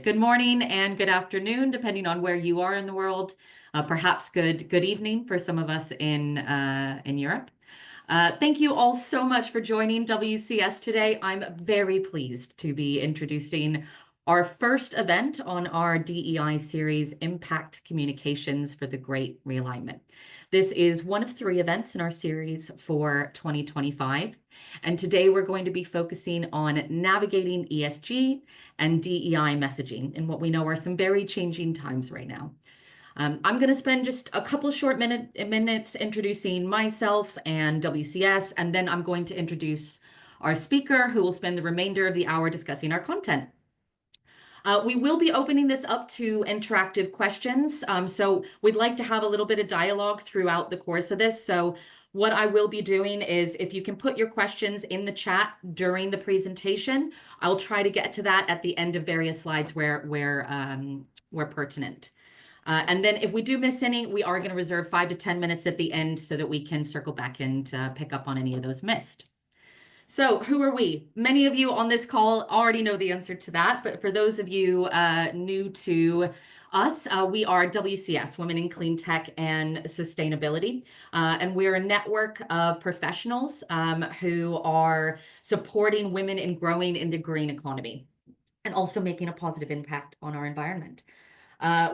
Good morning and good afternoon, depending on where you are in the world. Perhaps good evening for some of us in Europe. Thank you all so much for joining WCS today. I'm very pleased to be introducing our first event on our DEI series, Impact Communications for the Great Realignment. This is one of 3 events in our series for 2025. And today we're going to be focusing on navigating ESG and DEI messaging in what we know are some very changing times right now. I'm going to spend just a couple short minutes introducing myself and WCS, and then I'm going to introduce our speaker, who will spend the remainder of the hour discussing our content. We will be opening this up to interactive questions, so we'd like to have a little bit of dialogue throughout the course of this. So what I will be doing is, if you can put your questions in the chat during the presentation, I'll try to get to that at the end of various slides where pertinent. And then if we do miss any, we are going to reserve 5 to 10 minutes at the end so that we can circle back and pick up on any of those missed. So who are we? Many of you on this call already know the answer to that, but for those of you new to us, we are WCS, Women in Cleantech and Sustainability, and we're a network of professionals who are supporting women in growing in the green economy and also making a positive impact on our environment.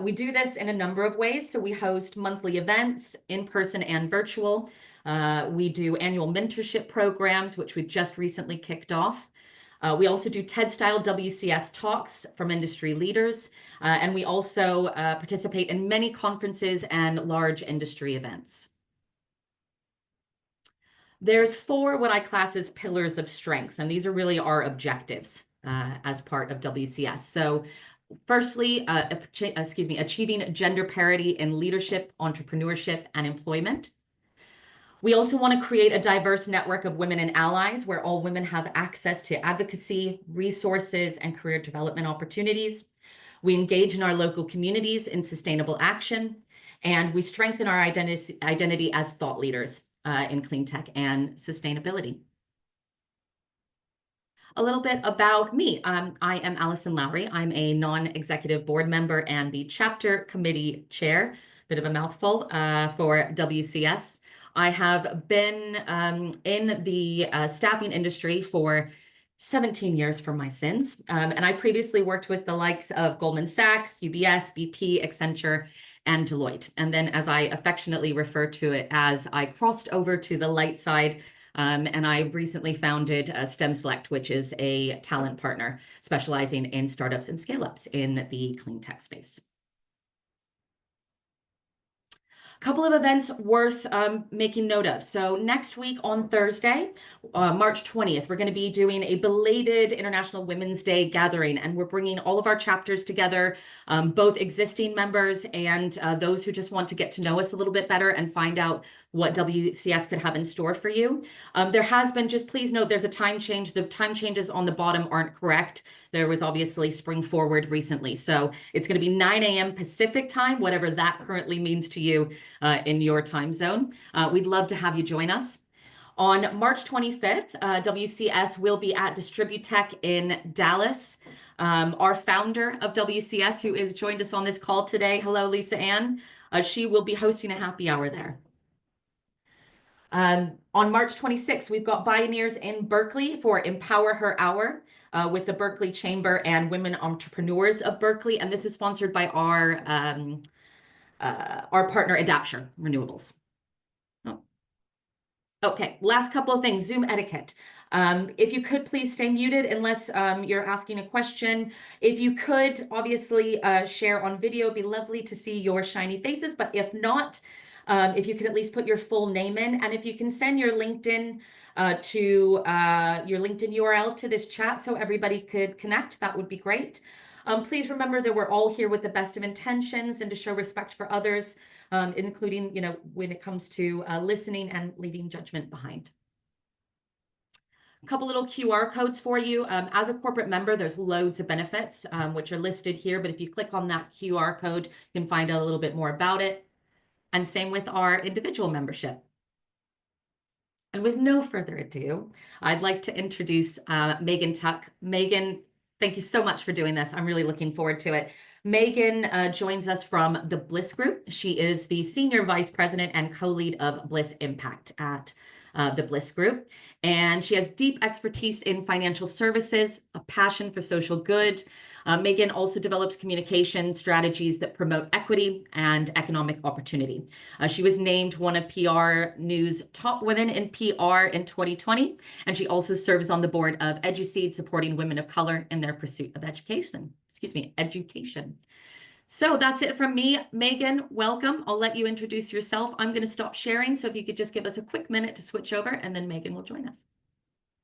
We do this in a number of ways. So we host monthly events, in person and virtual. We do annual mentorship programs, which we just recently kicked off. We also do TED-style WCS talks from industry leaders. And we also participate in many conferences and large industry events. There's 4 what I class as pillars of strength, and these are really our objectives as part of WCS. So firstly, achieving gender parity in leadership, entrepreneurship, and employment. We also want to create a diverse network of women and allies where all women have access to advocacy, resources, and career development opportunities. We engage in our local communities in sustainable action, and we strengthen our identity as thought leaders in clean tech and sustainability. A little bit about me. I am Allison Lowry. I'm a non-executive board member and the chapter committee chair, bit of a mouthful, for WCS. I have been in the staffing industry for 17 years for my sins. And I previously worked with the likes of Goldman Sachs, UBS, BP, Accenture, and Deloitte. And then, as I affectionately refer to it as, I crossed over to the light side, and I recently founded STEM Select, which is a talent partner specializing in startups and scale-ups in the clean tech space. Couple of events worth making note of. So next week on Thursday, March 20th, we're going to be doing a belated International Women's Day gathering, and we're bringing all of our chapters together, both existing members and those who just want to get to know us a little bit better and find out what WCS could have in store for you. There has been, just please note, there's a time change. The time changes on the bottom aren't correct. There was obviously spring forward recently. So it's going to be 9 a.m. Pacific time, whatever that currently means to you in your time zone. We'd love to have you join us. On March 25th, WCS will be at Distributech in Dallas. Our founder of WCS, who has joined us on this call today, hello, Lisa Ann, she will be hosting a happy hour there. On March 26th, we've got Pioneers in Berkeley for Empower Her Hour with the Berkeley Chamber and Women Entrepreneurs of Berkeley. And this is sponsored by our partner, Adaption Renewables. Oh. Okay, last couple of things, Zoom etiquette. If you could please stay muted unless you're asking a question. If you could obviously share on video, it'd be lovely to see your shiny faces, but if not, if you could at least put your full name in, and if you can send your LinkedIn your LinkedIn URL to this chat so everybody could connect, that would be great. Please remember that we're all here with the best of intentions and to show respect for others, including, when it comes to listening and leaving judgment behind. A couple little QR codes for you. As a corporate member, there's loads of benefits, which are listed here. But if you click on that QR code, you can find out a little bit more about it. And same with our individual membership. And with no further ado, I'd like to introduce Megan Tuck. Megan, Thank you so much for doing this. I'm really looking forward to it. Megan joins us from the Bliss Group. She is the Senior Vice President and co-lead of Bliss Impact at the Bliss Group. And she has deep expertise in financial services, a passion for social good. Megan also develops communication strategies that promote equity and economic opportunity. She was named one of PR News' top women in PR in 2020, and she also serves on the board of EduSeed, supporting women of color in their pursuit of education. Education. So that's it from me. Megan, welcome. I'll let you introduce yourself. I'm going to stop sharing, so if you could just give us a quick minute to switch over, and then Megan will join us.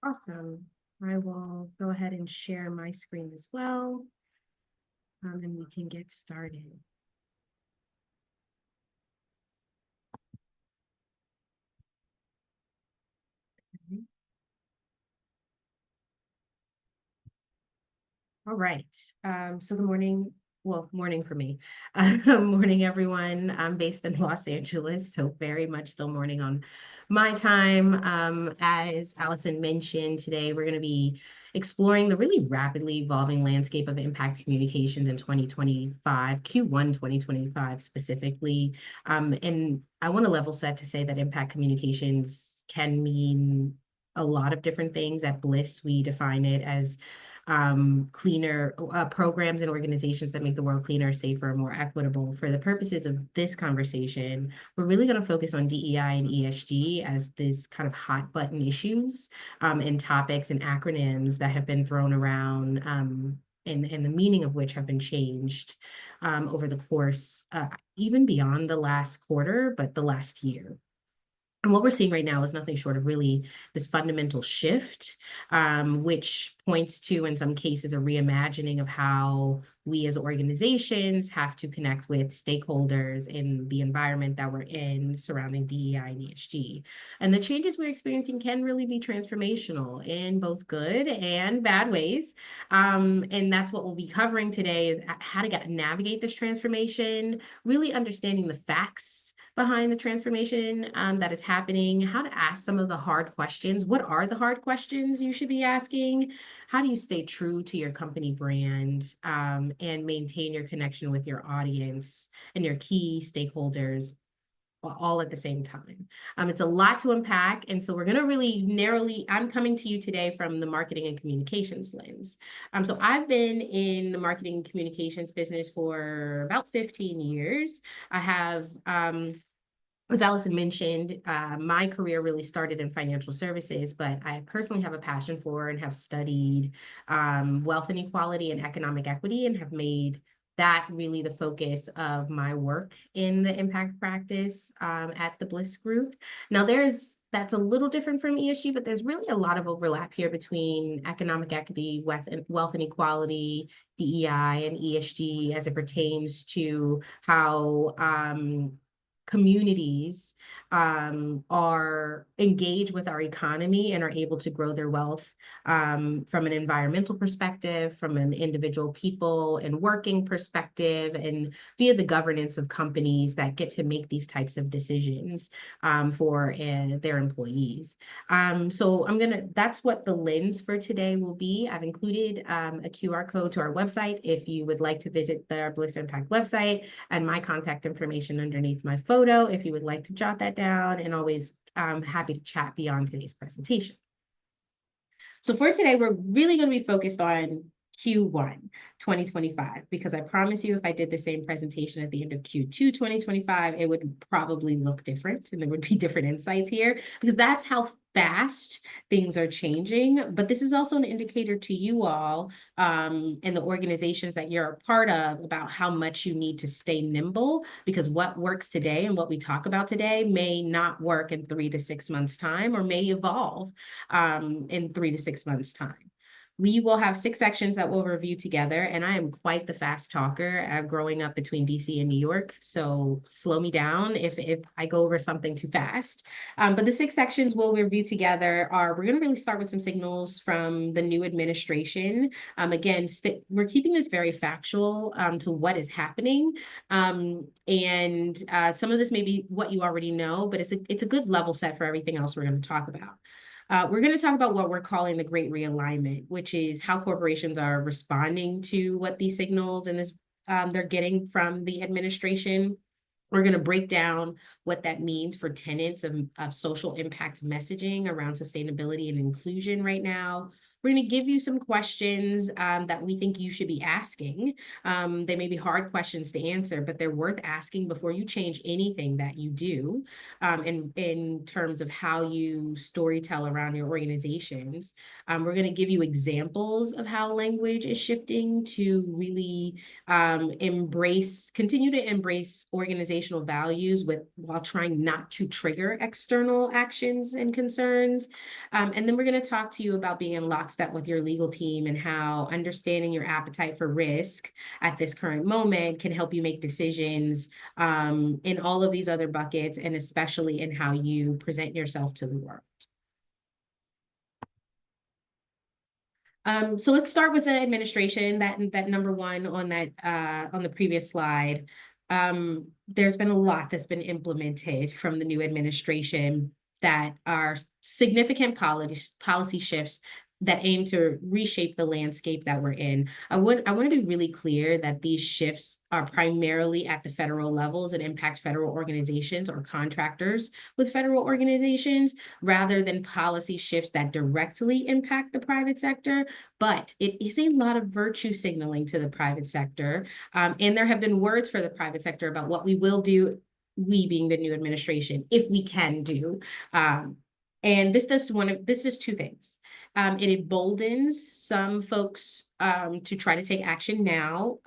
Awesome. I will go ahead and share my screen as well, and we can get started. Okay. All right. So good morning. Well, morning for me. Morning, everyone. I'm based in Los Angeles, so very much still morning on my time. As Allison mentioned, today we're going to be exploring the really rapidly evolving landscape of impact communications in 2025, Q1 2025 specifically. And I want to level set to say that impact communications can mean a lot of different things. At Bliss, we define it as cleaner programs and organizations that make the world cleaner, safer, more equitable. For the purposes of this conversation, we're really going to focus on DEI and ESG as these kind of hot button issues and topics and acronyms that have been thrown around and the meaning of which have been changed over the course, even beyond the last quarter, but the last year. And what we're seeing right now is nothing short of really this fundamental shift, which points to, in some cases, a reimagining of how we as organizations have to connect with stakeholders in the environment that we're in surrounding DEI and ESG. And the changes we're experiencing can really be transformational in both good and bad ways. And that's what we'll be covering today, is how to navigate this transformation, really understanding the facts behind the transformation that is happening, how to ask some of the hard questions. What are the hard questions you should be asking? How do you stay true to your company brand and maintain your connection with your audience and your key stakeholders all at the same time? It's a lot to unpack. And so we're going to really narrowly, I'm coming to you today from the marketing and communications lens. So I've been in the marketing and communications business for about 15 years. I have, as Allison mentioned, my career really started in financial services, but I personally have a passion for and have studied wealth inequality and economic equity, and have made that really the focus of my work in the impact practice at the Bliss Group. Now, that's a little different from ESG, but there's really a lot of overlap here between economic equity, wealth inequality, DEI, and ESG as it pertains to how communities are engaged with our economy and are able to grow their wealth from an environmental perspective, from an individual people and working perspective, and via the governance of companies that get to make these types of decisions for their employees. So that's what the lens for today will be. I've included a QR code to our website if you would like to visit the Bliss Impact website, and my contact information underneath my photo if you would like to jot that down, and always happy to chat beyond today's presentation. So for today, we're really going to be focused on Q1 2025, because I promise you, if I did the same presentation at the end of Q2 2025, it would probably look different and there would be different insights here, because that's how fast things are changing. But this is also an indicator to you all and the organizations that you're a part of about how much you need to stay nimble, because what works today and what we talk about today may not work in 3 to 6 months' time, or may evolve in 3 to 6 months' time. We will have 6 sections that we'll review together, and I am quite the fast talker growing up between DC and New York, so slow me down if I go over something too fast. But the 6 sections we'll review together we're going to really start with some signals from the new administration. Again, we're keeping this very factual to what is happening, and some of this may be what you already know, but it's a good level set for everything else we're going to talk about. We're going to talk about what we're calling the Great Realignment, which is how corporations are responding to what these signals and this they're getting from the administration. We're going to break down what that means for tenets of social impact messaging around sustainability and inclusion right now. We're going to give you some questions that we think you should be asking. They may be hard questions to answer, but they're worth asking before you change anything that you do in terms of how you storytell around your organizations. We're going to give you examples of how language is shifting to really continue to embrace organizational values while trying not to trigger external actions and concerns. And then we're going to talk to you about being in lockstep with your legal team and how understanding your appetite for risk at this current moment can help you make decisions in all of these other buckets, and especially in how you present yourself to the world. So let's start with the administration, that number one on the previous slide. There's been a lot that's been implemented from the new administration that are significant policy shifts that aim to reshape the landscape that we're in. I want to be really clear that these shifts are primarily at the federal levels and impact federal organizations or contractors with federal organizations, rather than policy shifts that directly impact the private sector. But it is a lot of virtue signaling to the private sector. And there have been words for the private sector about what we will do, we being the new administration, if we can do. And this does two things. It emboldens some folks to try to take action now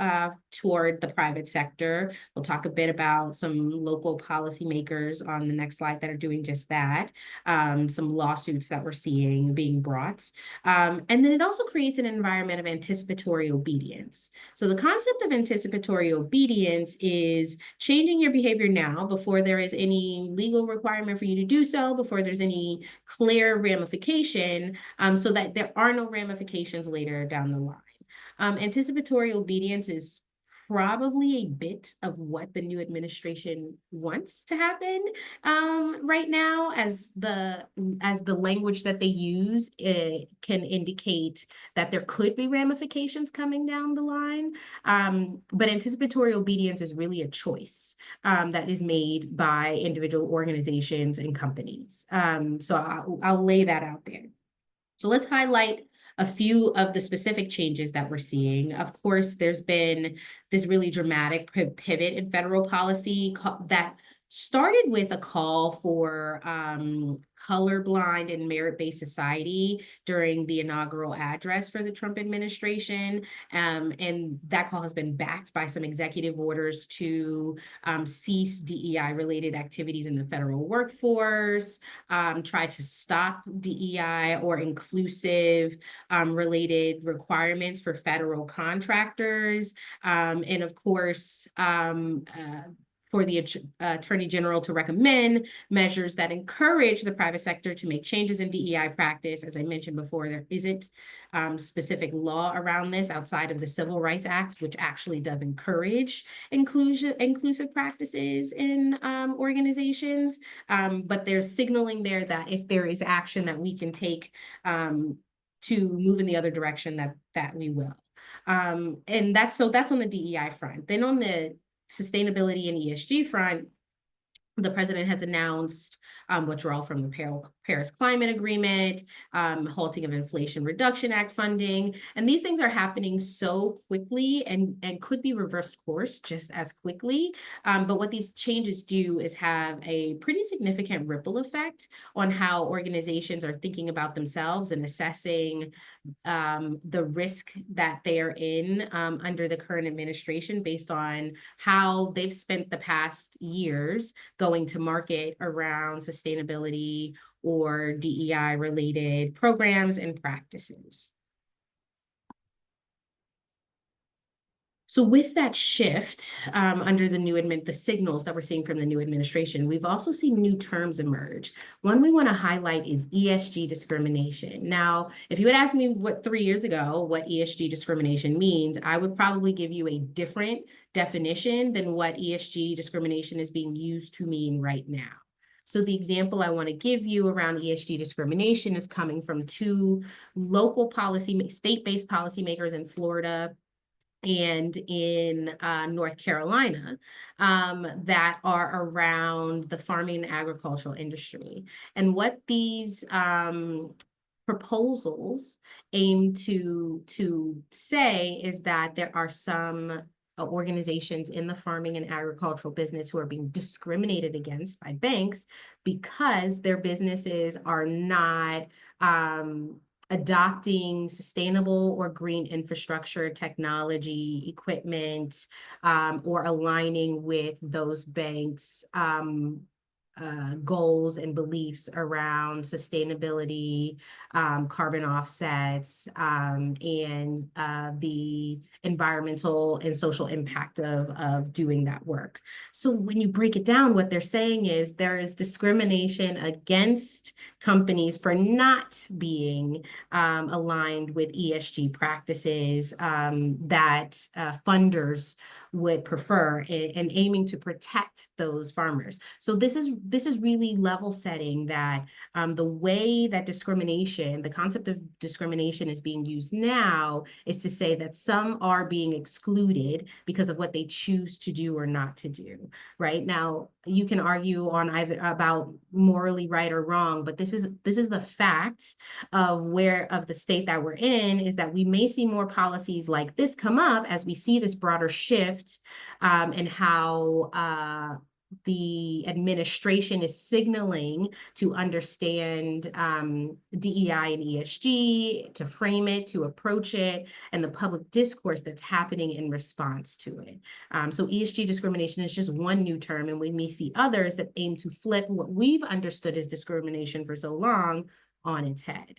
toward the private sector. We'll talk a bit about some local policymakers on the next slide that are doing just that. Some lawsuits that we're seeing being brought. And then it also creates an environment of anticipatory obedience. So the concept of anticipatory obedience is changing your behavior now before there is any legal requirement for you to do so, before there's any clear ramification, so that there are no ramifications later down the line. Anticipatory obedience is probably a bit of what the new administration wants to happen right now, as the language that they use can indicate that there could be ramifications coming down the line. But anticipatory obedience is really a choice that is made by individual organizations and companies. So I'll lay that out there. So let's highlight a few of the specific changes that we're seeing. Of course, there's been this really dramatic pivot in federal policy that started with a call for colorblind and merit-based society during the inaugural address for the Trump administration. And that call has been backed by some executive orders to cease DEI-related activities in the federal workforce, try to stop DEI or inclusive related requirements for federal contractors, and of course, for the Attorney General to recommend measures that encourage the private sector to make changes in DEI practice. As I mentioned before, there isn't specific law around this outside of the Civil Rights Act, which actually does encourage inclusive practices in organizations. But there's signaling there that if there is action that we can take to move in the other direction, that we will. And that's on the DEI front. Then on the sustainability and ESG front, the president has announced withdrawal from the Paris Climate Agreement, halting of Inflation Reduction Act funding. And these things are happening so quickly and could be reversed course just as quickly. But what these changes do is have a pretty significant ripple effect on how organizations are thinking about themselves and assessing the risk that they are in under the current administration, based on how they've spent the past years going to market around sustainability or DEI related programs and practices. So with that shift under the signals that we're seeing from the new administration, we've also seen new terms emerge. One we want to highlight is ESG discrimination. Now, if you had asked me 3 years ago what ESG discrimination means, I would probably give you a different definition than what ESG discrimination is being used to mean right now. So the example I want to give you around ESG discrimination is coming from two local state-based policymakers in Florida and in North Carolina that are around the farming and agricultural industry. And what these proposals aim to say is that there are some organizations in the farming and agricultural business who are being discriminated against by banks because their businesses are not adopting sustainable or green infrastructure, technology, equipment, or aligning with those banks' goals and beliefs around sustainability, carbon offsets, and the environmental and social impact of doing that work. So when you break it down, what they're saying is there is discrimination against companies for not being aligned with ESG practices that funders would prefer and aiming to protect those farmers. So this is really level setting that the way that the concept of discrimination is being used now is to say that some are being excluded because of what they choose to do or not to do, right? Now, you can argue on either about morally right or wrong, but this is the fact of the state that we're in, is that we may see more policies like this come up as we see this broader shift in how the administration is signaling to understand DEI and ESG, to frame it, to approach it, and the public discourse that's happening in response to it. So ESG discrimination is just one new term, and we may see others that aim to flip what we've understood as discrimination for so long on its head.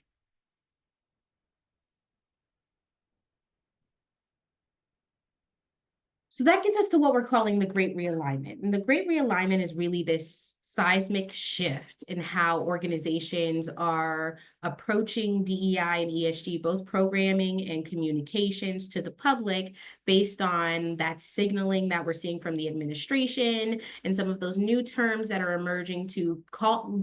So that gets us to what we're calling the Great Realignment. And the Great Realignment is really this seismic shift in how organizations are approaching DEI and ESG, both programming and communications to the public, based on that signaling that we're seeing from the administration and some of those new terms that are emerging to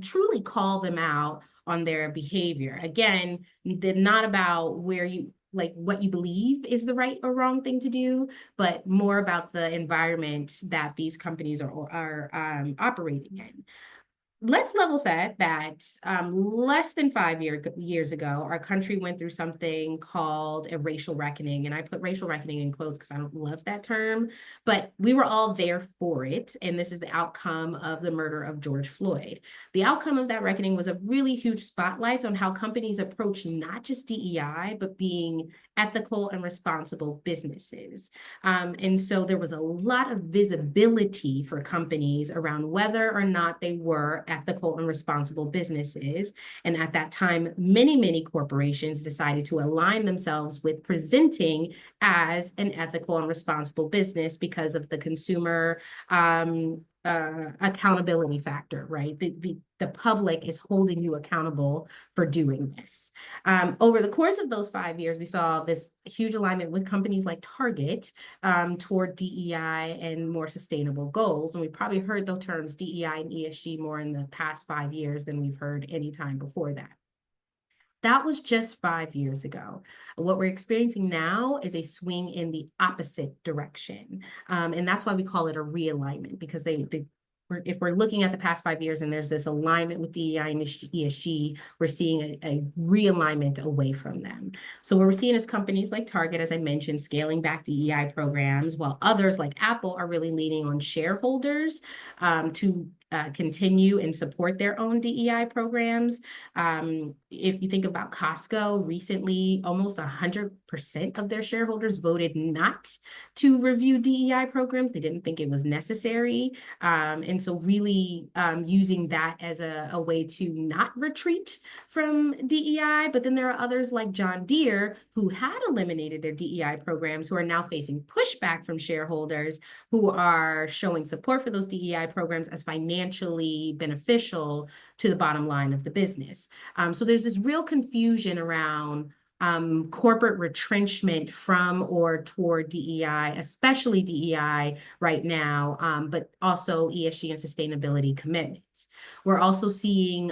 truly call them out on their behavior. Again, they're not about what you believe is the right or wrong thing to do, but more about the environment that these companies are operating in. Let's level set that less than 5 years ago, our country went through something called a racial reckoning. And I put racial reckoning in quotes because I don't love that term, but we were all there for it. And this is the outcome of the murder of George Floyd. The outcome of that reckoning was a really huge spotlight on how companies approach not just DEI, but being ethical and responsible businesses. And so there was a lot of visibility for companies around whether or not they were ethical and responsible businesses. And at that time, many corporations decided to align themselves with presenting as an ethical and responsible business because of the consumer accountability factor, right? The public is holding you accountable for doing this. Over the course of those 5 years, we saw this huge alignment with companies like Target toward DEI and more sustainable goals. And we probably heard the terms DEI and ESG more in the past 5 years than we've heard any time before that. That was just 5 years ago. What we're experiencing now is a swing in the opposite direction. And that's why we call it a realignment, because if we're looking at the past 5 years and there's this alignment with DEI and ESG, we're seeing a realignment away from them. So what we're seeing is companies like Target, as I mentioned, scaling back DEI programs, while others like Apple are really leaning on shareholders to continue and support their own DEI programs. If you think about Costco, recently, almost 100% of their shareholders voted not to review DEI programs. They didn't think it was necessary. And so really using that as a way to not retreat from DEI. But then there are others like John Deere who had eliminated their DEI programs, who are now facing pushback from shareholders who are showing support for those DEI programs as financially beneficial to the bottom line of the business. So there's this real confusion around corporate retrenchment from or toward DEI, especially DEI right now, but also ESG and sustainability commitments. We're also seeing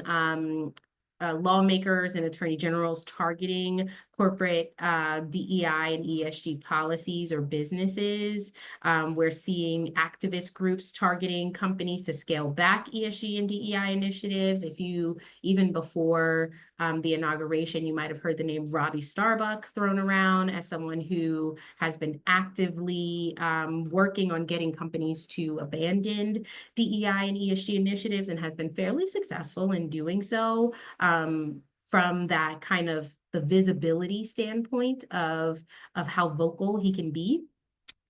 lawmakers and attorney generals targeting corporate DEI and ESG policies or businesses. We're seeing activist groups targeting companies to scale back ESG and DEI initiatives. If you, even before the inauguration, you might have heard the name Robbie Starbuck thrown around as someone who has been actively working on getting companies to abandon DEI and ESG initiatives and has been fairly successful in doing so. From that kind of the visibility standpoint of how vocal he can be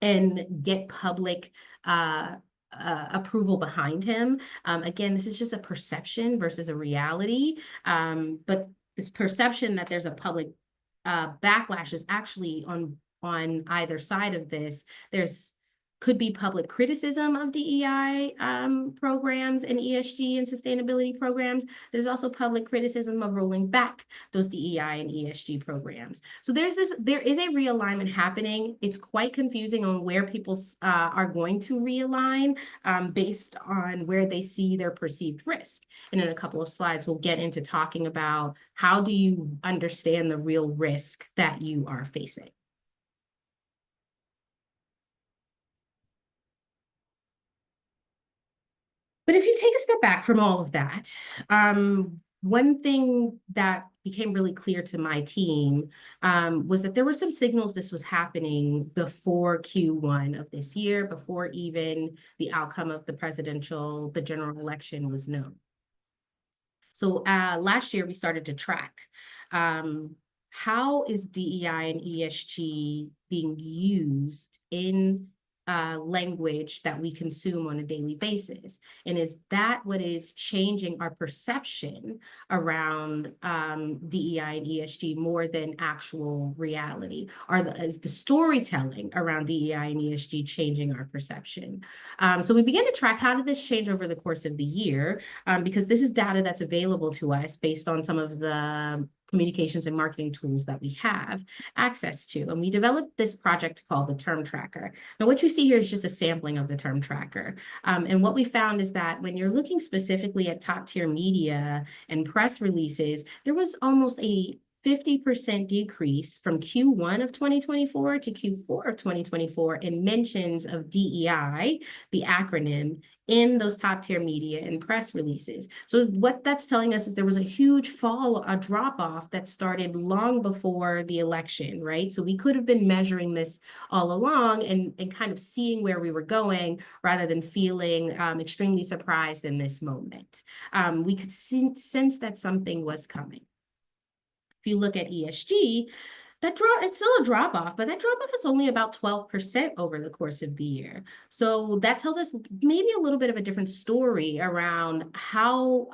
and get public approval behind him. Again, this is just a perception versus a reality, but this perception that there's a public backlash is actually on either side of this. There's could be public criticism of DEI programs and ESG and sustainability programs. There's also public criticism of rolling back those DEI and ESG programs. So there is a realignment happening. It's quite confusing on where people are going to realign based on where they see their perceived risk. And in a couple of slides, we'll get into talking about how do you understand the real risk that you are facing. But if you take a step back from all of that, one thing that became really clear to my team was that there were some signals this was happening before Q1 of this year, before even the outcome of the general election was known. So last year we started to track how is DEI and ESG being used in language that we consume on a daily basis? And is that what is changing our perception around DEI and ESG more than actual reality? Is the storytelling around DEI and ESG changing our perception? So we began to track how did this change over the course of the year, because this is data that's available to us based on some of the communications and marketing tools that we have access to. And we developed this project called the Term Tracker. Now, what you see here is just a sampling of the Term Tracker. And what we found is that when you're looking specifically at top tier media and press releases, there was almost a 50% decrease from Q1 of 2024 to Q4 of 2024 in mentions of DEI, the acronym, in those top tier media and press releases. So what that's telling us is there was a huge fall, a drop off that started long before the election, right? So we could have been measuring this all along and kind of seeing where we were going rather than feeling extremely surprised in this moment. We could sense that something was coming. If you look at ESG, it's still a drop off, but that drop off is only about 12% over the course of the year. So that tells us maybe a little bit of a different story around how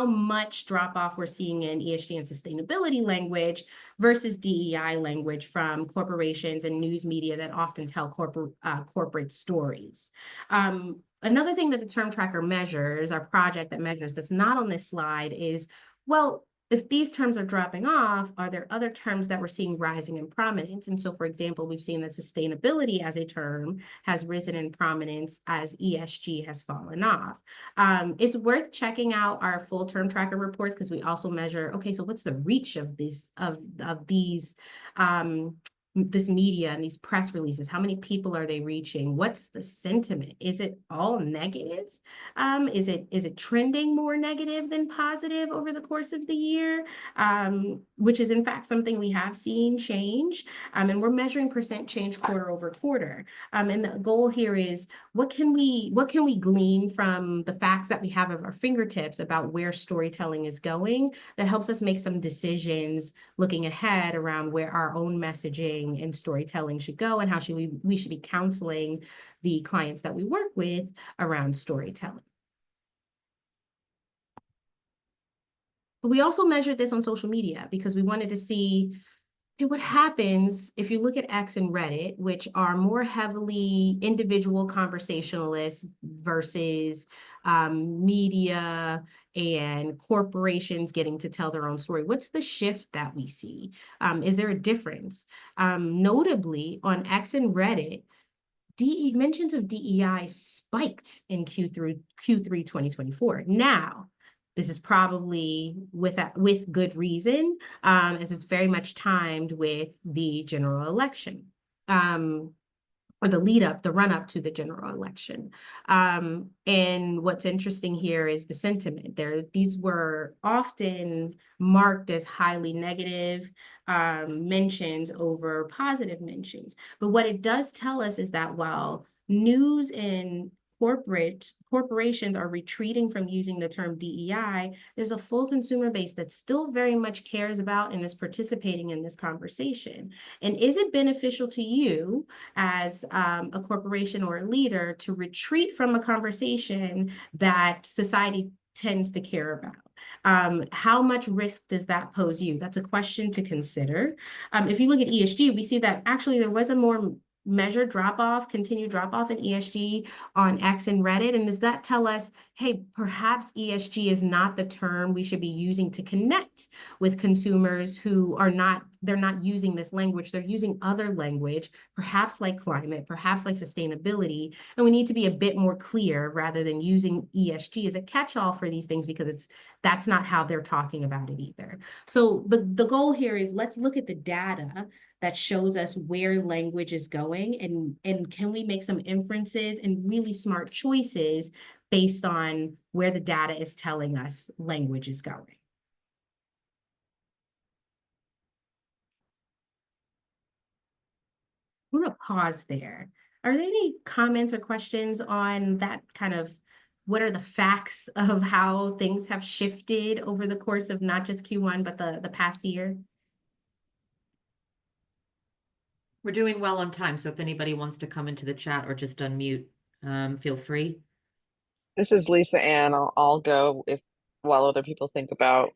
much drop off we're seeing in ESG and sustainability language versus DEI language from corporations and news media that often tell corporate stories. Another thing that the Term Tracker measures, our project that measures that's not on this slide is, well, if these terms are dropping off, are there other terms that we're seeing rising in prominence? And so, for example, we've seen that sustainability as a term has risen in prominence as ESG has fallen off. It's worth checking out our full Term Tracker reports because we also measure, okay, so what's the reach of these this media and these press releases? How many people are they reaching? What's the sentiment? Is it all negative? Is it trending more negative than positive over the course of the year? Which is in fact something we have seen change. And we're measuring percent change quarter over quarter. And the goal here is what can we glean from the facts that we have at our fingertips about where storytelling is going that helps us make some decisions looking ahead around where our own messaging and storytelling should go and how we should be counseling the clients that we work with around storytelling. But we also measured this on social media because we wanted to see And what happens if you look at X and Reddit, which are more heavily individual conversationalists versus media and corporations getting to tell their own story? What's the shift that we see? Is there a difference? Notably, on X and Reddit, mentions of DEI spiked in Q3 2024. Now, this is probably with good reason, as it's very much timed with the general election. Or the run up to the general election. And what's interesting here is the sentiment. These were often marked as highly negative mentions over positive mentions. But what it does tell us is that while news and corporations are retreating from using the term DEI, there's a full consumer base that still very much cares about and is participating in this conversation. And is it beneficial to you as a corporation or a leader to retreat from a conversation that society tends to care about? How much risk does that pose you? That's a question to consider. If you look at ESG, we see that actually there was a more measured continued drop off in ESG on X and Reddit. And does that tell us, hey, perhaps ESG is not the term we should be using to connect with consumers who they're not using this language, they're using other language, perhaps like climate, perhaps like sustainability. And we need to be a bit more clear rather than using ESG as a catch-all for these things, because that's not how they're talking about it either. So the goal here is, let's look at the data that shows us where language is going, and can we make some inferences and really smart choices based on where the data is telling us language is going. I'm going to pause there. Are there any comments or questions on that kind of, what are the facts of how things have shifted over the course of not just Q1, but the past year? We're doing well on time, so if anybody wants to come into the chat or just unmute, feel free. This is Lisa Ann. I'll go while other people think about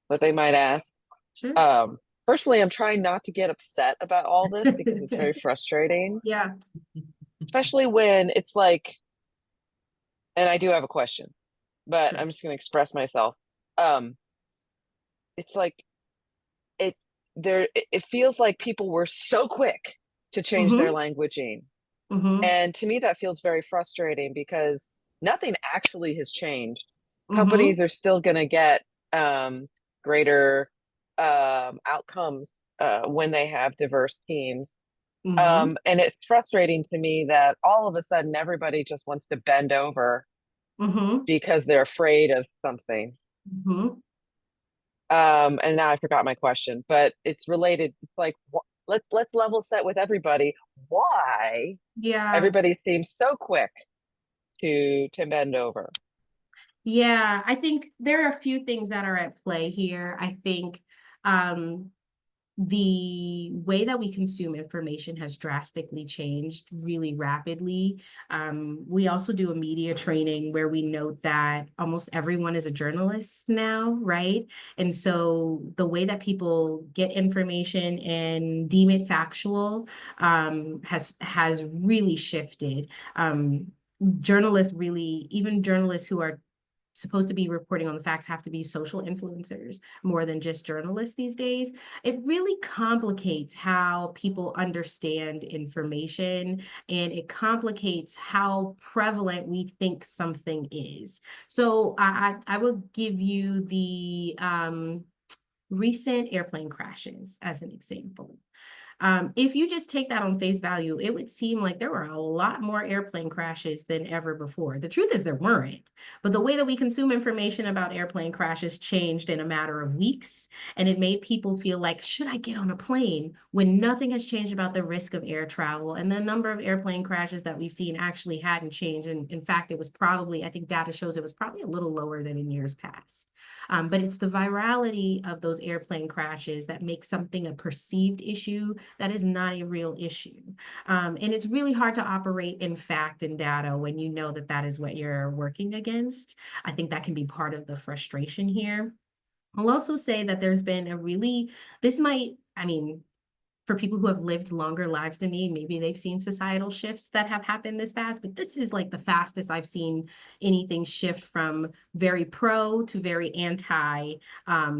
what they might ask. Sure. Personally, I'm trying not to get upset about all this because it's very frustrating. Yeah. Especially when it's like, and I do have a question, but Sure. I'm just going to express myself. It's like it feels like people were so quick to change their languaging. And to me, that feels very frustrating because nothing actually has changed. Companies are still going to get greater outcomes when they have diverse teams. And it's frustrating to me that all of a sudden everybody just wants to bend over because they're afraid of something. And now I forgot my question, but it's related. It's like, let's level set with everybody. Why everybody seems so quick to bend over? Yeah, I think there are a few things that are at play here. I think the way that we consume information has drastically changed really rapidly. We also do a media training where we note that almost everyone is a journalist now, right? And so the way that people get information and deem it factual has really shifted. Even journalists who are supposed to be reporting on the facts have to be social influencers more than just journalists these days. It really complicates how people understand information, and it complicates how prevalent we think something is. So I will give you the recent airplane crashes as an example. If you just take that on face value, it would seem like there were a lot more airplane crashes than ever before. The truth is there weren't, but the way that we consume information about airplane crashes changed in a matter of weeks, and it made people feel like, should I get on a plane, when nothing has changed about the risk of air travel, and the number of airplane crashes that we've seen actually hadn't changed. And in fact, it was probably, I think data shows it was probably a little lower than in years past. But it's the virality of those airplane crashes that makes something a perceived issue that is not a real issue. And it's really hard to operate in fact and data when you know that that is what you're working against. I think that can be part of the frustration here. I'll also say that there's been for people who have lived longer lives than me, maybe they've seen societal shifts that have happened this fast, but this is like the fastest I've seen anything shift from very pro to very anti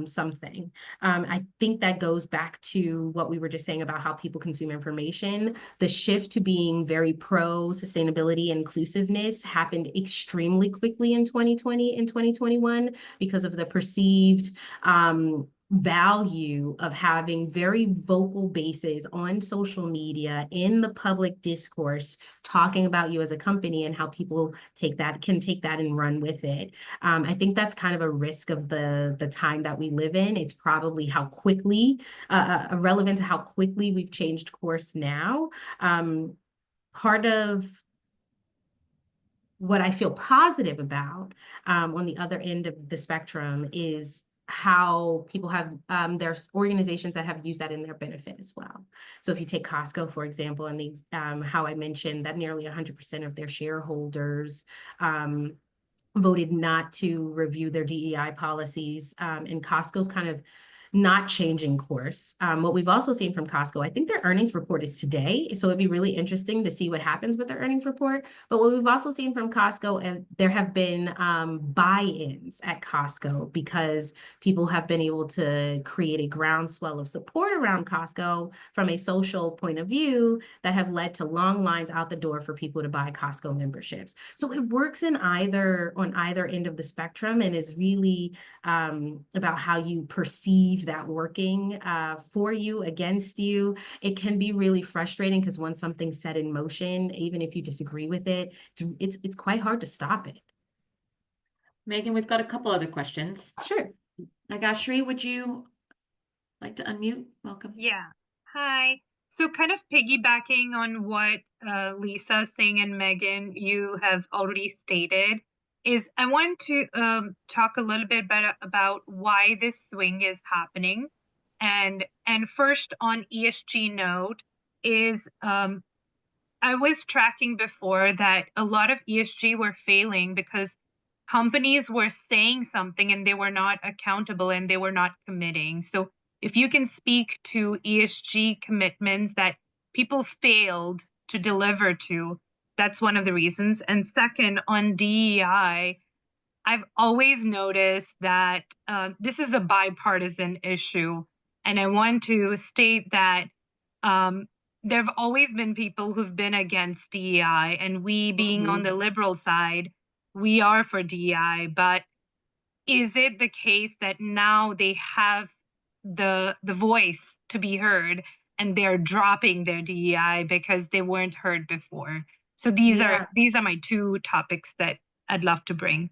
something. I think that goes back to what we were just saying about how people consume information. The shift to being very pro sustainability and inclusiveness happened extremely quickly in 2020 and 2021 because of the perceived value of having very vocal bases on social media in the public discourse talking about you as a company and how people can take that and run with it. I think that's kind of a risk of the time that we live in. It's probably how quickly relevant to how quickly we've changed course now. Part of what I feel positive about on the other end of the spectrum is how people have, there's organizations that have used that in their benefit as well. So if you take Costco, for example, and these, how I mentioned that nearly 100% of their shareholders voted not to review their DEI policies, and Costco's kind of not changing course. What we've also seen from Costco, I think their earnings report is today, so it'd be really interesting to see what happens with their earnings report. But what we've also seen from Costco is there have been buy-ins at Costco because people have been able to create a groundswell of support around Costco from a social point of view that have led to long lines out the door for people to buy Costco memberships. So it works on either end of the spectrum and is really about how you perceive that working for you, against you. It can be really frustrating because once something's set in motion, even if you disagree with it, it's quite hard to stop it. Megan, we've got a couple other questions. Sure. Nagashri, would you like to unmute? Welcome. Yeah. Hi. So kind of piggybacking on what Lisa, Singh, and Megan, you have already stated, is I want to talk a little bit better about why this swing is happening. And first on ESG note is I was tracking before that a lot of ESG were failing because companies were saying something and they were not accountable and they were not committing. So if you can speak to ESG commitments that people failed to deliver to, that's one of the reasons. And second, on DEI, I've always noticed that this is a bipartisan issue. And I want to state that there have always been people who've been against DEI, and we being on the liberal side, we are for DEI. But is it the case that now they have the voice to be heard and they're dropping their DEI because they weren't heard before? So these are my two topics that I'd love to bring.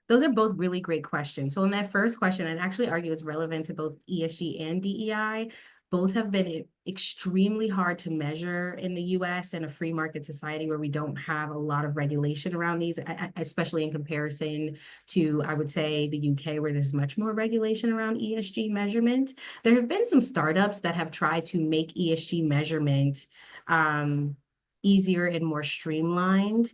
Those are both really great questions. So in that first question, I'd actually argue it's relevant to both ESG and DEI. Both have been extremely hard to measure in the US and a free market society where we don't have a lot of regulation around these, especially in comparison to, I would say, the UK, where there's much more regulation around ESG measurement. There have been some startups that have tried to make ESG measurement easier and more streamlined.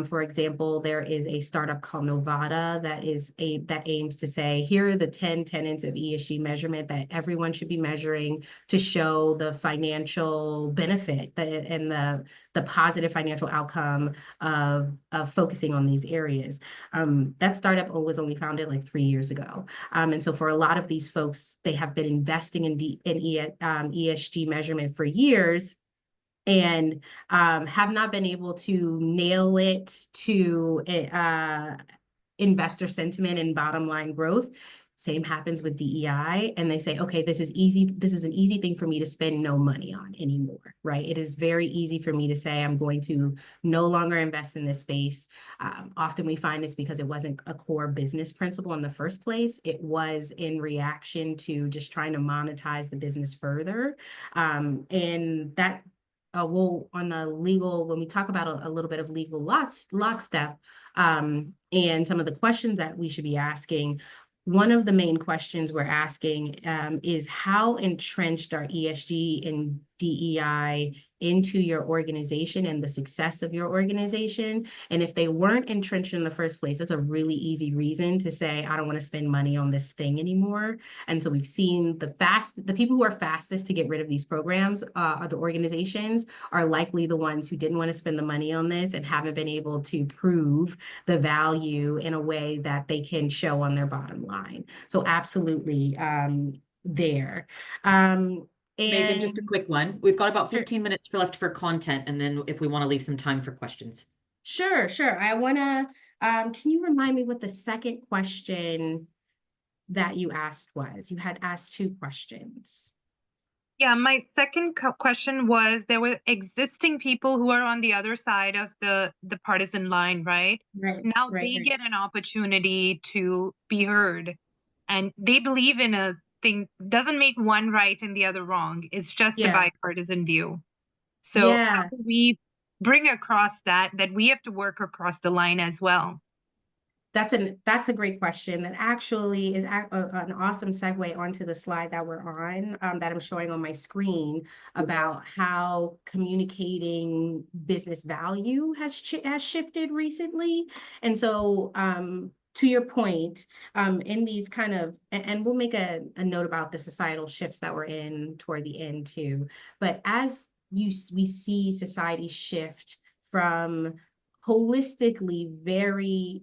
For example, there is a startup called Novata that aims to say, here are the 10 tenets of ESG measurement that everyone should be measuring to show the financial benefit and the positive financial outcome of focusing on these areas. That startup was only founded like 3 years ago. And so for a lot of these folks, they have been investing in ESG measurement for years, and have not been able to nail it to investor sentiment and bottom line growth. Same happens with DEI, and they say, okay, this is easy. This is an easy thing for me to spend no money on anymore, right? It is very easy for me to say I'm going to no longer invest in this space. Often we find it's because it wasn't a core business principle in the first place. It was in reaction to just trying to monetize the business further, and that. On the legal, when we talk about a little bit of legal lockstep, and some of the questions that we should be asking, one of the main questions we're asking is how entrenched are ESG and DEI into your organization and the success of your organization. And if they weren't entrenched in the first place, that's a really easy reason to say, I don't want to spend money on this thing anymore. And so we've seen the people who are fastest to get rid of these programs, are the organizations, are likely the ones who didn't want to spend the money on this and haven't been able to prove the value in a way that they can show on their bottom line. So absolutely there. Megan, just a quick one. We've got about Sure. 15 minutes left for content, and then if we want to leave some time for questions. Sure. I want to, can you remind me what the second question that you asked was? You had asked two questions. Yeah, my second question was, there were existing people who are on the other side of the partisan line, right? Right. Now they get an opportunity to be heard, and they believe in a thing, doesn't make one right and the other wrong. It's just a bipartisan view. So how do we bring across that we have to work across the line as well? That's a great question. That actually is an awesome segue onto the slide that we're on, that I'm showing on my screen, about how communicating business value has shifted recently. And so, to your point, in these kind of, and we'll make a note about the societal shifts that we're in toward the end too. But as we see society shift from holistically very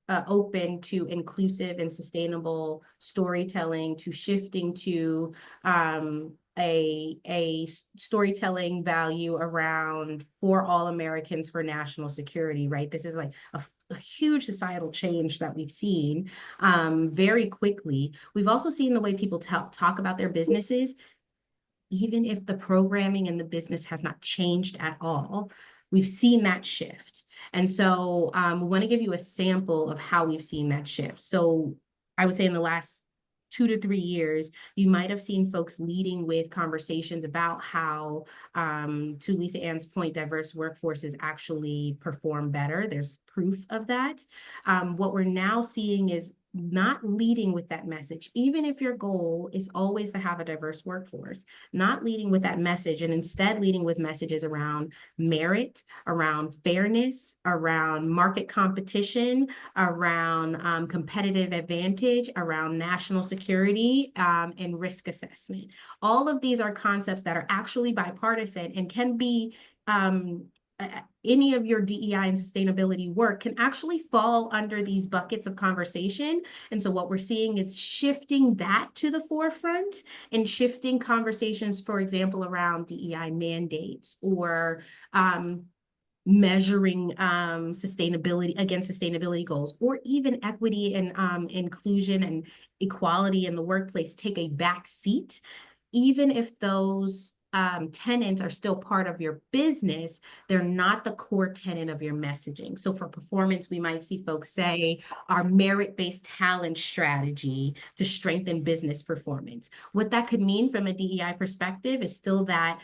open to inclusive and sustainable storytelling, to shifting to a storytelling value around for all Americans, for national security, right? This is like a huge societal change that we've seen very quickly. We've also seen the way people talk about their businesses, even if the programming and the business has not changed at all. We've seen that shift. And so we want to give you a sample of how we've seen that shift. So I would say in the last 2 to 3 years, you might have seen folks leading with conversations about how, to Lisa Ann's point, diverse workforces actually perform better. There's proof of that. What we're now seeing is not leading with that message, even if your goal is always to have a diverse workforce, not leading with that message, and instead leading with messages around merit, around fairness, around market competition, around competitive advantage, around national security, and risk assessment. All of these are concepts that are actually bipartisan and can be any of your DEI and sustainability work can actually fall under these buckets of conversation. And so what we're seeing is shifting that to the forefront and shifting conversations, for example, around DEI mandates, or measuring sustainability against sustainability goals, or even equity and inclusion and equality in the workplace take a back seat. Even if those tenants are still part of your business, they're not the core tenet of your messaging. So for performance, we might see folks say our merit-based talent strategy to strengthen business performance. What that could mean from a DEI perspective is still that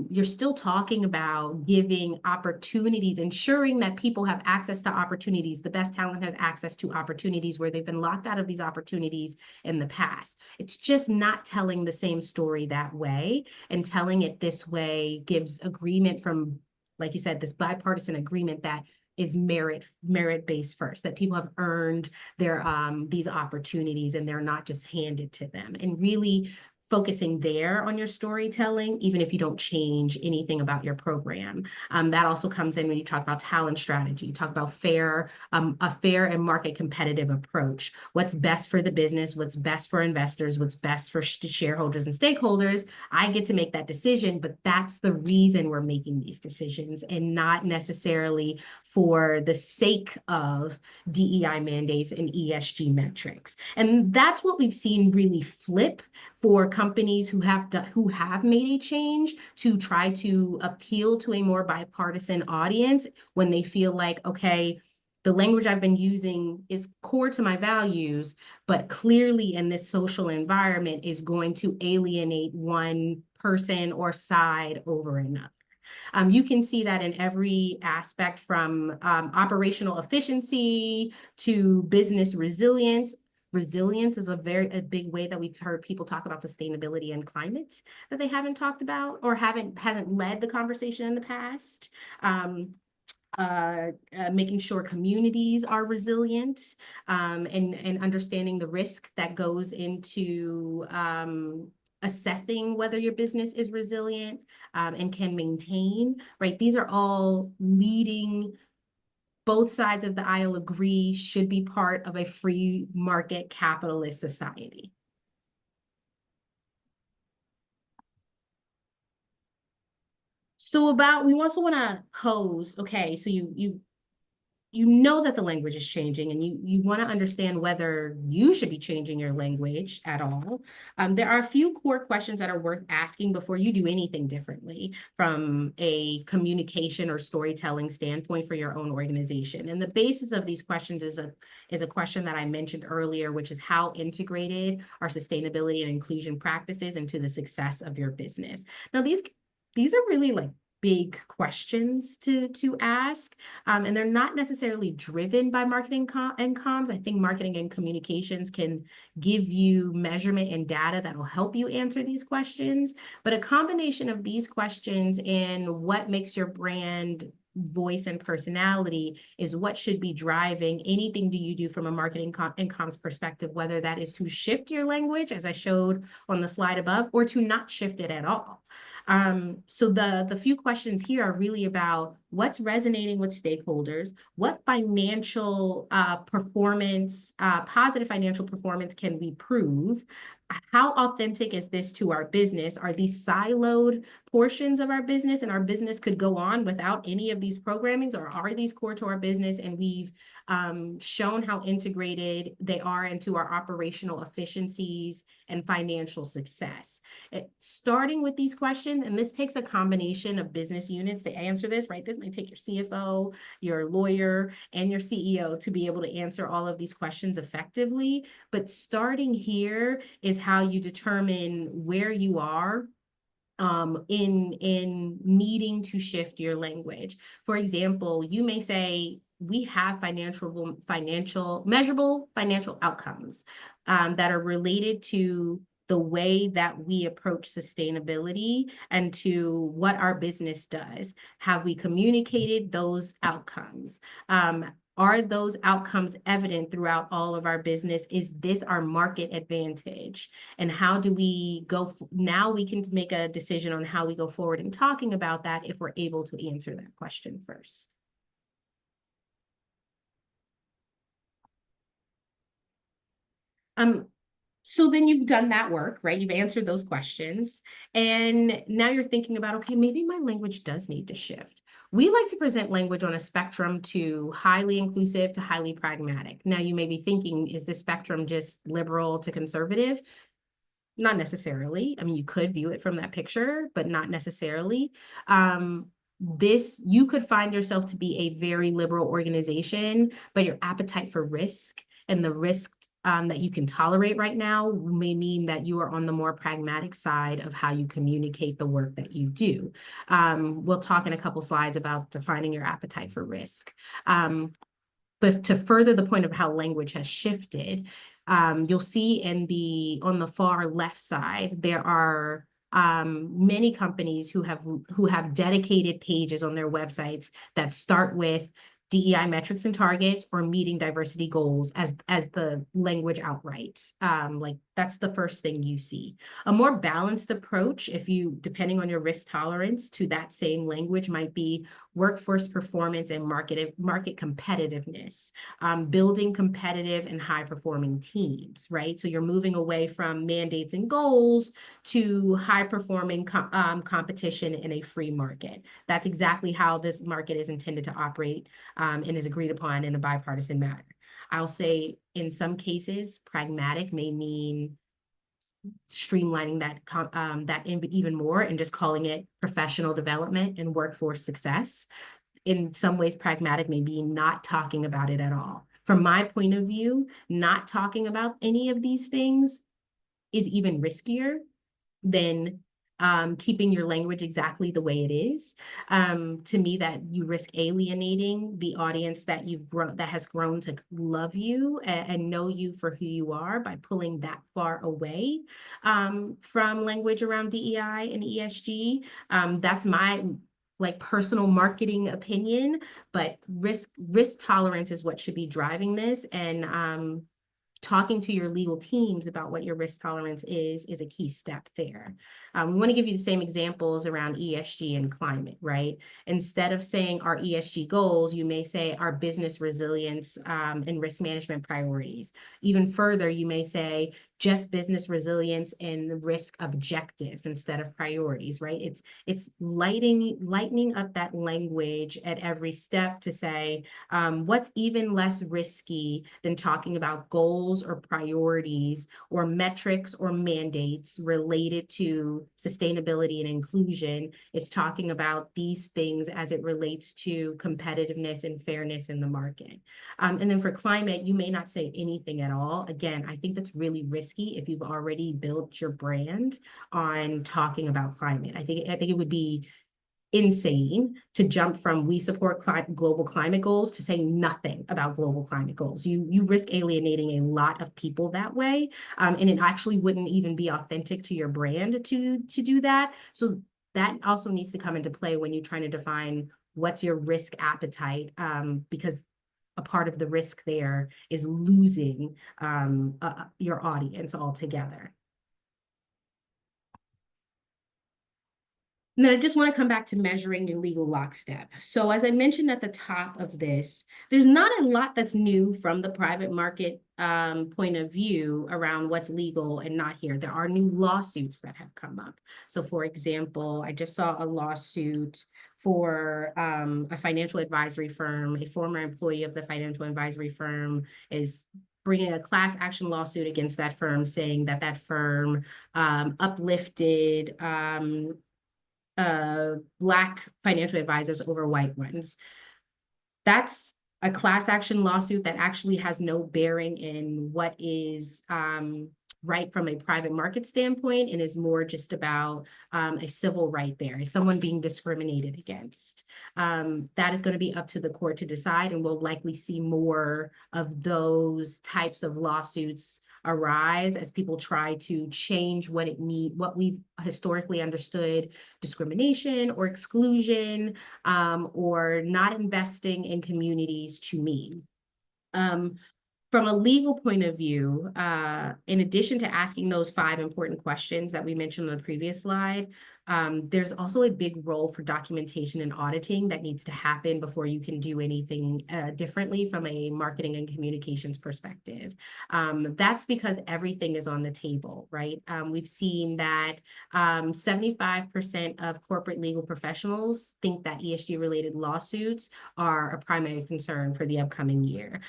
you're still talking about giving opportunities, ensuring that people have access to opportunities. The best talent has access to opportunities where they've been locked out of these opportunities in the past. It's just not telling the same story that way, and telling it this way gives agreement from, like you said, this bipartisan agreement that is merit-based first, that people have earned their these opportunities and they're not just handed to them. And really focusing there on your storytelling, even if you don't change anything about your program. That also comes in when you talk about talent strategy, talk about a fair and market competitive approach. What's best for the business, what's best for investors, what's best for shareholders and stakeholders. I get to make that decision, but that's the reason we're making these decisions, and not necessarily for the sake of DEI mandates and ESG metrics. And that's what we've seen really flip for companies who have made a change to try to appeal to a more bipartisan audience, when they feel like, okay, the language I've been using is core to my values, but clearly in this social environment is going to alienate one person or side over another. You can see that in every aspect, from operational efficiency to business resilience. Resilience is a big way that we've heard people talk about sustainability and climate that they haven't talked about or hasn't led the conversation in the past. Making sure communities are resilient, and understanding the risk that goes into assessing whether your business is resilient and can maintain, right? These are all leading, both sides of the aisle agree should be part of a free market capitalist society. So we also want to pose, okay, so you know that the language is changing, and you want to understand whether you should be changing your language at all. There are a few core questions that are worth asking before you do anything differently from a communication or storytelling standpoint for your own organization. And the basis of these questions is a question that I mentioned earlier, which is how integrated are sustainability and inclusion practices into the success of your business. Now, these are really like big questions to ask, and they're not necessarily driven by marketing and comms. I think marketing and communications can give you measurement and data that will help you answer these questions, but a combination of these questions and what makes your brand voice and personality is what should be driving anything do you do from a marketing and comms perspective, whether that is to shift your language, as I showed on the slide above, or to not shift it at all. So the few questions here are really about what's resonating with stakeholders, what financial performance, positive financial performance can we prove, how authentic is this to our business? Are these siloed portions of our business, and our business could go on without any of these programmings, or are these core to our business and we've shown how integrated they are into our operational efficiencies and financial success? Starting with these questions, and this takes a combination of business units to answer this, right? This might take your CFO, your lawyer, and your CEO to be able to answer all of these questions effectively. But starting here is how you determine where you are in needing to shift your language. For example, you may say, we have measurable financial outcomes that are related to the way that we approach sustainability and to what our business does. Have we communicated those outcomes? Are those outcomes evident throughout all of our business? Is this our market advantage? And how do we go? Now we can make a decision on how we go forward in talking about that if we're able to answer that question first. So then you've done that work, right? You've answered those questions. And now you're thinking about, okay, maybe my language does need to shift. We like to present language on a spectrum to highly inclusive to highly pragmatic. Now you may be thinking, is this spectrum just liberal to conservative? Not necessarily. I mean, you could view it from that picture, but not necessarily. You could find yourself to be a very liberal organization, but your appetite for risk and the risk that you can tolerate right now may mean that you are on the more pragmatic side of how you communicate the work that you do. We'll talk in a couple slides about defining your appetite for risk. But to further the point of how language has shifted, you'll see on the far left side, there are many companies who have dedicated pages on their websites that start with DEI metrics and targets or meeting diversity goals as the language outright. Like that's the first thing you see. A more balanced approach, depending on your risk tolerance to that same language, might be workforce performance and market competitiveness, building competitive and high performing teams, right? So you're moving away from mandates and goals to high performing competition in a free market. That's exactly how this market is intended to operate and is agreed upon in a bipartisan manner. I'll say in some cases, pragmatic may mean streamlining that even more and just calling it professional development and workforce success. In some ways, pragmatic may be not talking about it at all. From my point of view, not talking about any of these things is even riskier than keeping your language exactly the way it is. To me, that you risk alienating the audience that has grown to love you and know you for who you are by pulling that far away from language around DEI and ESG. That's my personal marketing opinion, but risk tolerance is what should be driving this. And talking to your legal teams about what your risk tolerance is a key step there. We want to give you the same examples around ESG and climate, right? Instead of saying our ESG goals, you may say our business resilience and risk management priorities. Even further, you may say just business resilience and risk objectives instead of priorities, right? It's lightening up that language at every step to say what's even less risky than talking about goals or priorities or metrics or mandates related to sustainability and inclusion is talking about these things as it relates to competitiveness and fairness in the market. And then for climate, you may not say anything at all. Again, I think that's really risky if you've already built your brand on talking about climate. I think it would be insane to jump from we support global climate goals to saying nothing about global climate goals. You risk alienating a lot of people that way, and it actually wouldn't even be authentic to your brand to do that. So that also needs to come into play when you're trying to define what's your risk appetite, because a part of the risk there is losing your audience altogether. And then I just want to come back to measuring your legal lockstep. So as I mentioned at the top of this, there's not a lot that's new from the private market point of view around what's legal and not here. There are new lawsuits that have come up. So for example, I just saw a lawsuit for a financial advisory firm. A former employee of the financial advisory firm is bringing a class action lawsuit against that firm, saying that that firm uplifted Black financial advisors over white ones. That's a class action lawsuit that actually has no bearing in what is right from a private market standpoint and is more just about a civil right there, is someone being discriminated against. That is going to be up to the court to decide, and we'll likely see more of those types of lawsuits arise as people try to change what we've historically understood discrimination or exclusion or not investing in communities to mean. From a legal point of view, in addition to asking those 5 important questions that we mentioned on the previous slide, there's also a big role for documentation and auditing that needs to happen before you can do anything differently from a marketing and communications perspective. That's because everything is on the table, right? We've seen that 75% of corporate legal professionals think that ESG-related lawsuits are a primary concern for the upcoming year.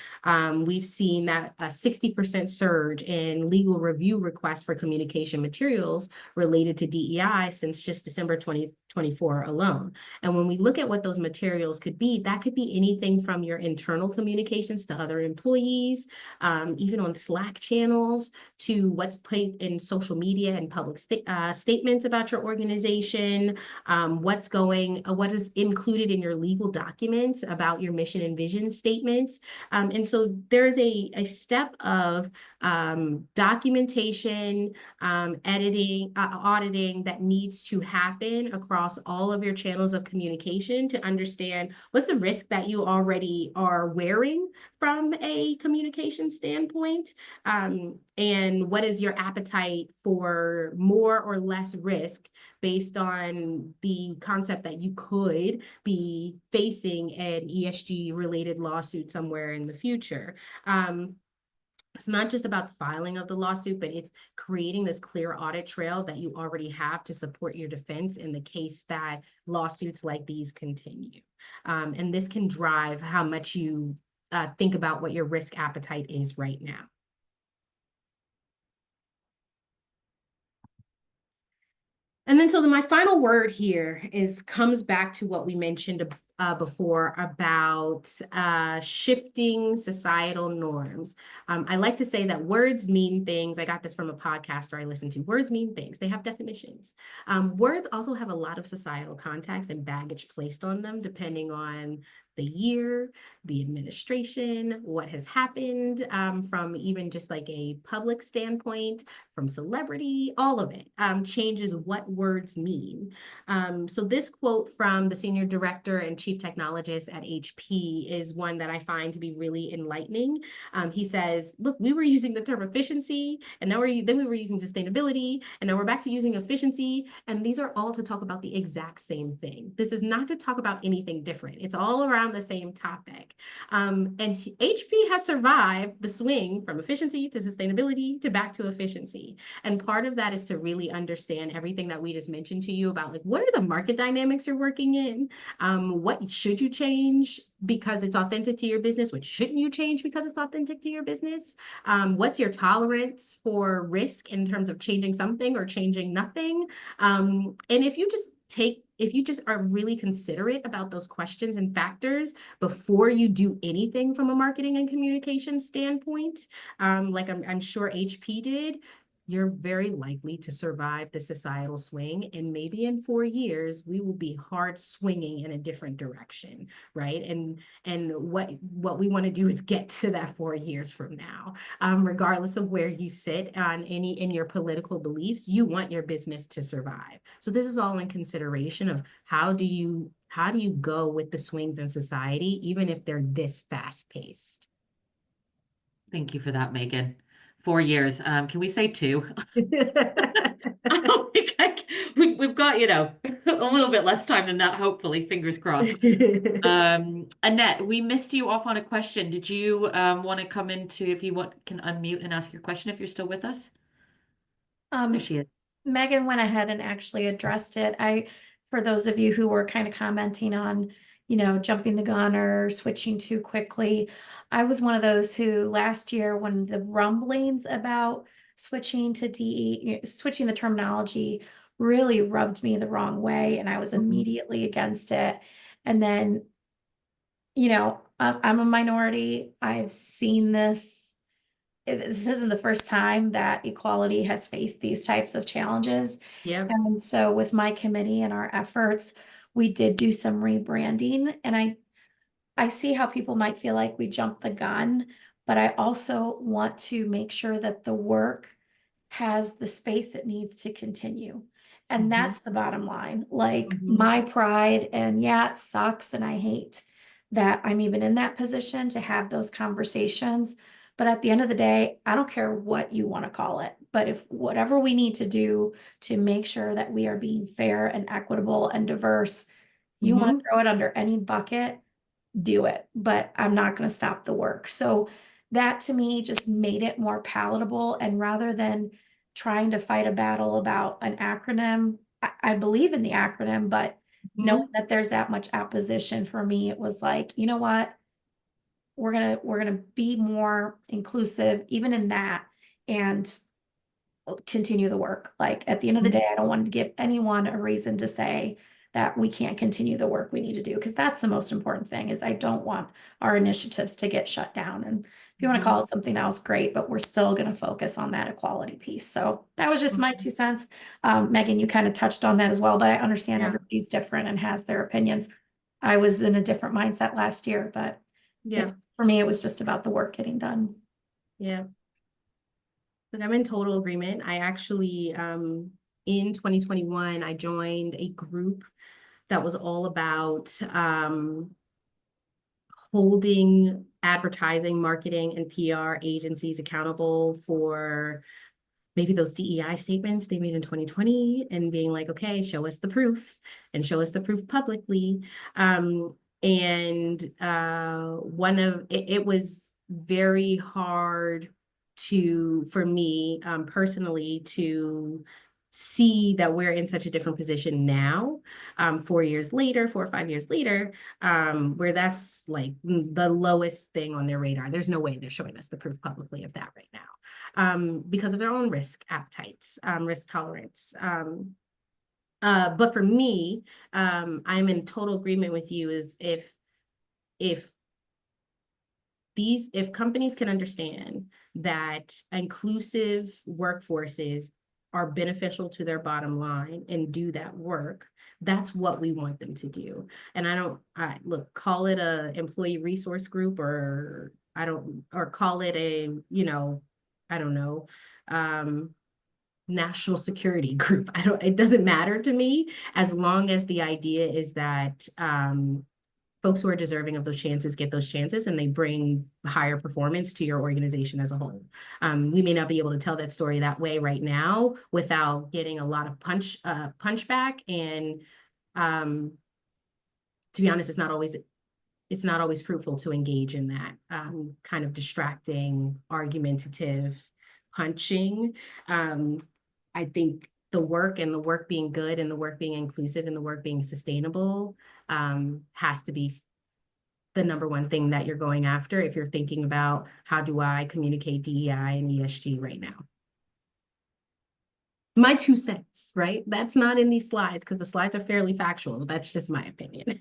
We've seen that a 60% surge in legal review requests for communication materials related to DEI since just December 2024 alone. And when we look at what those materials could be, that could be anything from your internal communications to other employees, even on Slack channels, to what's put in social media and public statements about your organization, what is included in your legal documents about your mission and vision statements. And so there's a step of documentation, editing, auditing that needs to happen across all of your channels of communication to understand what's the risk that you already are wearing from a communication standpoint, and what is your appetite for more or less risk based on the concept that you could be facing an ESG-related lawsuit somewhere in the future. It's not just about the filing of the lawsuit, but it's creating this clear audit trail that you already have to support your defense in the case that lawsuits like these continue. And this can drive how much you think about what your risk appetite is right now. And then my final word here comes back to what we mentioned before about shifting societal norms. I like to say that words mean things. I got this from a podcaster I listened to. Words mean things. They have definitions. Words also have a lot of societal context and baggage placed on them, depending on the year, the administration, what has happened, from even just like a public standpoint, from celebrity, all of it changes what words mean. So this quote from the senior director and chief technologist at HP is one that I find to be really enlightening. He says, look, we were using the term efficiency, and then we were using sustainability, and now we're back to using efficiency. And these are all to talk about the exact same thing. This is not to talk about anything different. It's all around the same topic. And HP has survived the swing from efficiency to sustainability to back to efficiency. And part of that is to really understand everything that we just mentioned to you about, like, what are the market dynamics you're working in? What should you change because it's authentic to your business? What shouldn't you change because it's authentic to your business? What's your tolerance for risk in terms of changing something or changing nothing? And if you just are really considerate about those questions and factors before you do anything from a marketing and communication standpoint, like I'm sure HP did, you're very likely to survive the societal swing. And maybe in 4 years, we will be hard swinging in a different direction, right? And what we want to do is get to that 4 years from now. Regardless of where you sit in your political beliefs, you want your business to survive. So this is all in consideration of how do you go with the swings in society, even if they're this fast paced. Thank you for that, Megan. 4 years. Can we say 2? We've got, a little bit less time than that, hopefully, fingers crossed. Annette, we missed you off on a question. Did you want to come into, if you can unmute and ask your question if you're still with us? There she is. Megan went ahead and actually addressed it. For those of you who were kind of commenting on, jumping the gun or switching too quickly, I was one of those who last year, when the rumblings about switching to switching the terminology really rubbed me the wrong way, and I was immediately against it. And then, I'm a minority. I've seen this. This isn't the first time that equality has faced these types of challenges. Yeah. And so with my committee and our efforts, we did do some rebranding, and I see how people might feel like we jumped the gun, but I also want to make sure that the work has the space it needs to continue. And that's the bottom line. Like my pride, and yeah, it sucks, and I hate that I'm even in that position to have those conversations. But at the end of the day, I don't care what you want to call it. But if whatever we need to do to make sure that we are being fair and equitable and diverse, you want to throw it under any bucket, do it. But I'm not going to stop the work. So that to me just made it more palatable. And rather than trying to fight a battle about an acronym, I believe in the acronym, but knowing that there's that much opposition, for me, it was like, you know what? We're gonna be more inclusive even in that, and continue the work. Like at the end of the day, I don't want to give anyone a reason to say that we can't continue the work we need to do, because that's the most important thing. Is I don't want our initiatives to get shut down. And if you want to call it something else, great, but we're still going to focus on that equality piece. So that was just my 2 cents. Megan, you kind of touched on that as well, but I understand everybody's different and has their opinions. I was in a different mindset last year, but for me, it was just about the work getting done. Yeah. But I'm in total agreement. I actually, in 2021, I joined a group that was all about holding advertising, marketing, and PR agencies accountable for maybe those DEI statements they made in 2020, and being like, okay, show us the proof, and show us the proof publicly. It was very hard for me personally to see that we're in such a different position now, 4 years later, 4 or 5 years later, where that's like the lowest thing on their radar. There's no way they're showing us the proof publicly of that right now, because of their own risk appetites, risk tolerance. But for me, I'm in total agreement with you if companies can understand that inclusive workforces are beneficial to their bottom line and do that work, that's what we want them to do. And look, call it a employee resource group, or call it a, I don't know, national security group. It doesn't matter to me, as long as the idea is that folks who are deserving of those chances get those chances, and they bring higher performance to your organization as a whole. We may not be able to tell that story that way right now without getting a lot of punchback. And to be honest, it's not always fruitful to engage in that kind of distracting, argumentative punching. I think the work being good, and the work being inclusive, and the work being sustainable has to be the number one thing that you're going after if you're thinking about, how do I communicate DEI and ESG right now? My 2 cents, right? That's not in these slides because the slides are fairly factual. That's just my opinion.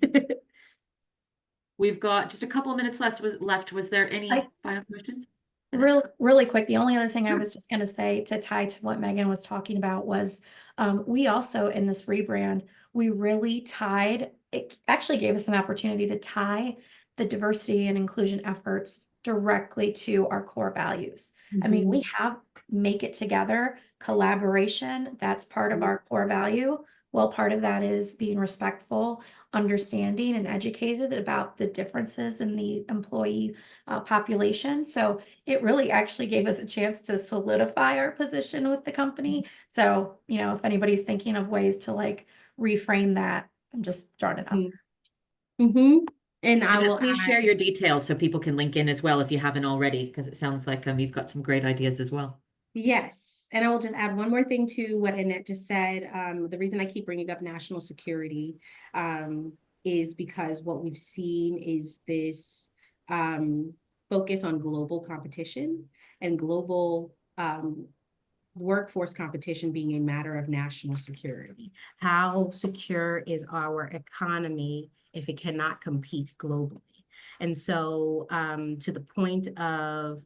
We've got just a couple of minutes left. Was there any final questions? Really quick, the only other thing I was just going to say, to tie to what Megan was talking about, was we also, in this rebrand, we really it actually gave us an opportunity to tie the diversity and inclusion efforts directly to our core values. I mean, we have make it together, collaboration, that's part of our core value. Well, part of that is being respectful, understanding, and educated about the differences in the employee population. So it really actually gave us a chance to solidify our position with the company. So, if anybody's thinking of ways to reframe that, I'm just throwing it out there. And I will please share your details so people can link in as well if you haven't already, because it sounds like you've got some great ideas as well. Yes. And I will just add one more thing to what Annette just said. The reason I keep bringing up national security is because what we've seen is this focus on global competition and global workforce competition being a matter of national security. How secure is our economy if it cannot compete globally? And so to the point of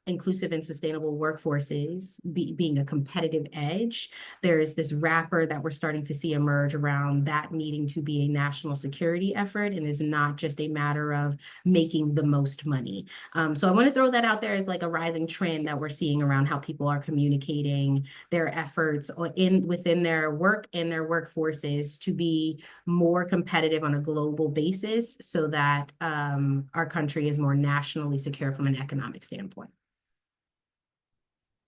inclusive and sustainable workforces being a competitive edge, there is this wrapper that we're starting to see emerge around that needing to be a national security effort, and is not just a matter of making the most money. So I want to throw that out there as like a rising trend that we're seeing around how people are communicating their efforts within their work and their workforces to be more competitive on a global basis, so that our country is more nationally secure from an economic standpoint.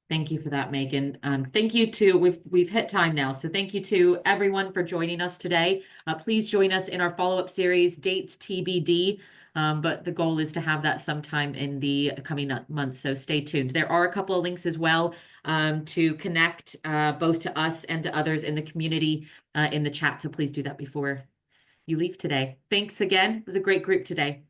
Thank you for that, Megan. Thank you to, we've hit time now, so thank you to everyone for joining us today. Please join us in our follow-up series, dates TBD, but the goal is to have that sometime in the coming months, so stay tuned. There are a couple of links as well to connect both to us and to others in the community in the chat, so please do that before you leave today. Thanks again. It was a great group today.